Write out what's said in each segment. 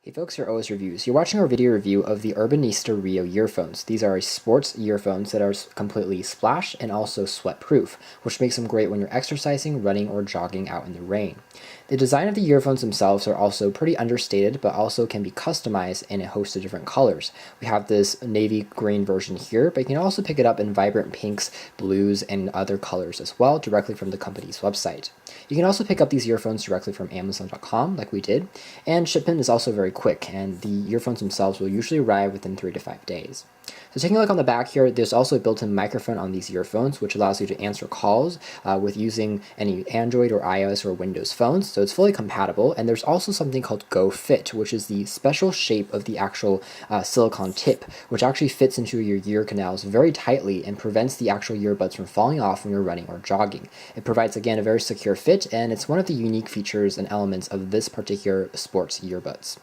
Hey folks, here are OS Reviews. You're watching our video review of the Urbanista Rio earphones. These are sports earphones that are completely splash and also sweat proof, which makes them great when you're exercising, running, or jogging out in the rain. The design of the earphones themselves are also pretty understated, but also can be customized in a host of different colors. We have this navy green version here, but you can also pick it up in vibrant pinks, blues, and other colors as well, directly from the company's website. You can also pick up these earphones directly from Amazon.com, like we did, and shipment is also very quick, and the earphones themselves will usually arrive within 3 to 5 days. So taking a look on the back here, there's also a built-in microphone on these earphones, which allows you to answer calls with using any Android or iOS or Windows phones, so it's fully compatible. And there's also something called GoFit, which is the special shape of the actual silicone tip, which actually fits into your ear canals very tightly and prevents the actual earbuds from falling off when you're running or jogging. It provides, again, a very secure fit, and it's one of the unique features and elements of this particular sports earbuds.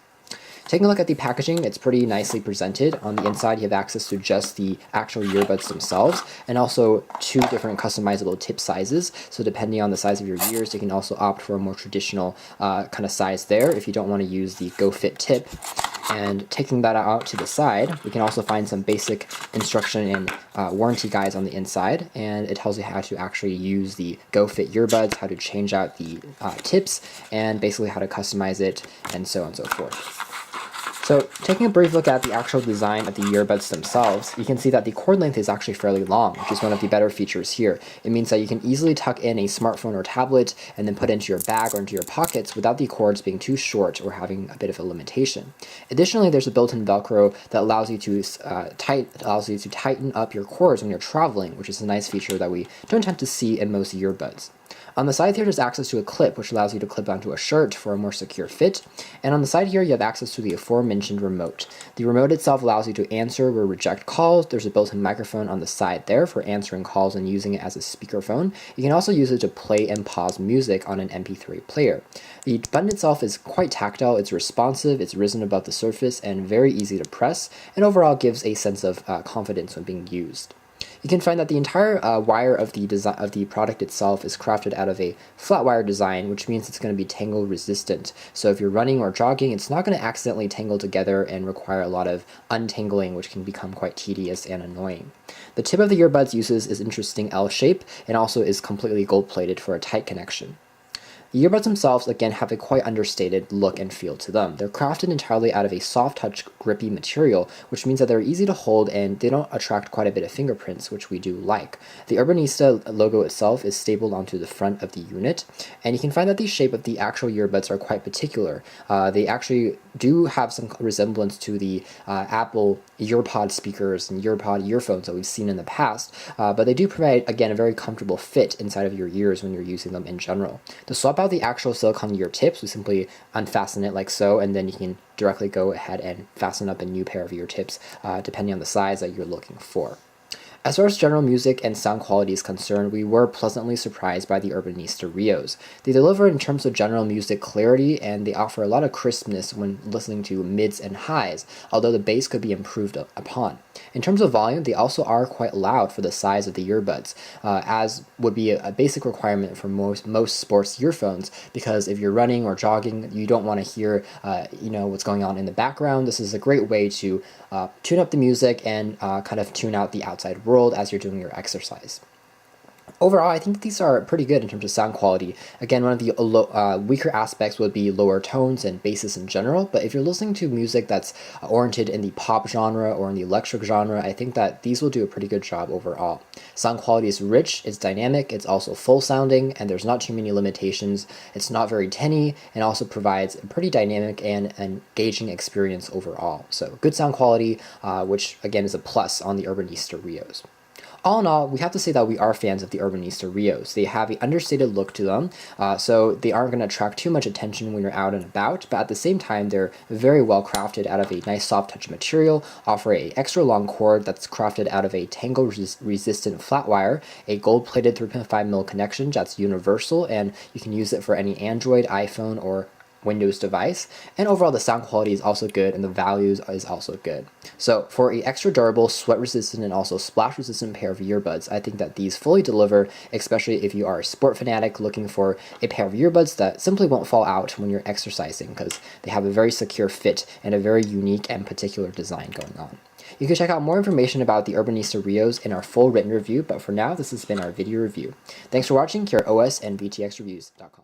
Taking a look at the packaging, it's pretty nicely presented. On the inside, you have access to just the actual earbuds themselves, and also 2 different customizable tip sizes. So depending on the size of your ears, you can also opt for a more traditional kind of size there if you don't want to use the GoFit tip. And taking that out to the side, we can also find some basic instruction and warranty guides on the inside, and it tells you how to actually use the GoFit earbuds, how to change out the tips, and basically how to customize it, and so on and so forth. So taking a brief look at the actual design of the earbuds themselves, you can see that the cord length is actually fairly long, which is one of the better features here. It means that you can easily tuck in a smartphone or tablet and then put it into your bag or into your pockets without the cords being too short or having a bit of a limitation. Additionally, there's a built-in Velcro that allows you to tighten up your cords when you're traveling, which is a nice feature that we don't tend to see in most earbuds. On the side here, there's access to a clip, which allows you to clip onto a shirt for a more secure fit. And on the side here, you have access to the aforementioned remote. The remote itself allows you to answer or reject calls. There's a built-in microphone on the side there for answering calls and using it as a speakerphone. You can also use it to play and pause music on an MP3 player. The button itself is quite tactile, it's responsive, it's risen above the surface, and very easy to press, and overall gives a sense of confidence when being used. You can find that the entire wire of the product itself is crafted out of a flat wire design, which means it's going to be tangle resistant. So if you're running or jogging, it's not going to accidentally tangle together and require a lot of untangling, which can become quite tedious and annoying. The tip of the earbuds uses is interesting L shape and also is completely gold-plated for a tight connection. The earbuds themselves, again, have a quite understated look and feel to them. They're crafted entirely out of a soft-touch, grippy material, which means that they're easy to hold and they don't attract quite a bit of fingerprints, which we do like. The Urbanista logo itself is stapled onto the front of the unit, and you can find that the shape of the actual earbuds are quite particular. They actually do have some resemblance to the Apple EarPod speakers and EarPod earphones that we've seen in the past, but they do provide, again, a very comfortable fit inside of your ears when you're using them in general. To swap out the actual silicone ear tips, we simply unfasten it like so, and then you can directly go ahead and fasten up a new pair of ear tips depending on the size that you're looking for. As far as general music and sound quality is concerned, we were pleasantly surprised by the Urbanista Rios. They deliver in terms of general music clarity, and they offer a lot of crispness when listening to mids and highs, although the bass could be improved upon. In terms of volume, they also are quite loud for the size of the earbuds, as would be a basic requirement for most sports earphones, because if you're running or jogging, you don't want to hear what's going on in the background. This is a great way to tune up the music and kind of tune out the outside world as you're doing your exercise. Overall, I think these are pretty good in terms of sound quality. Again, one of the weaker aspects would be lower tones and basses in general, but if you're listening to music that's oriented in the pop genre or in the electric genre, I think that these will do a pretty good job overall. Sound quality is rich, it's dynamic, it's also full sounding, and there's not too many limitations. It's not very tinny, and also provides a pretty dynamic and engaging experience overall. So good sound quality, which again is a plus on the Urbanista Rios. All in all, we have to say that we are fans of the Urbanista Rios. They have an understated look to them, so they aren't going to attract too much attention when you're out and about, but at the same time, they're very well crafted out of a nice soft touch material, offer a extra long cord that's crafted out of a tangle resistant flat wire, a gold-plated 3.5mm connection that's universal, and you can use it for any Android, iPhone, or Windows device, and overall the sound quality is also good and the values is also good. So for a extra durable, sweat resistant, and also splash resistant pair of earbuds, I think that these fully deliver, especially if you are a sport fanatic looking for a pair of earbuds that simply won't fall out when you're exercising because they have a very secure fit and a very unique and particular design going on. You can check out more information about the Urbanista Rios in our full written review, but for now, this has been our video review. Thanks for watching here at OS and VTXReviews.com.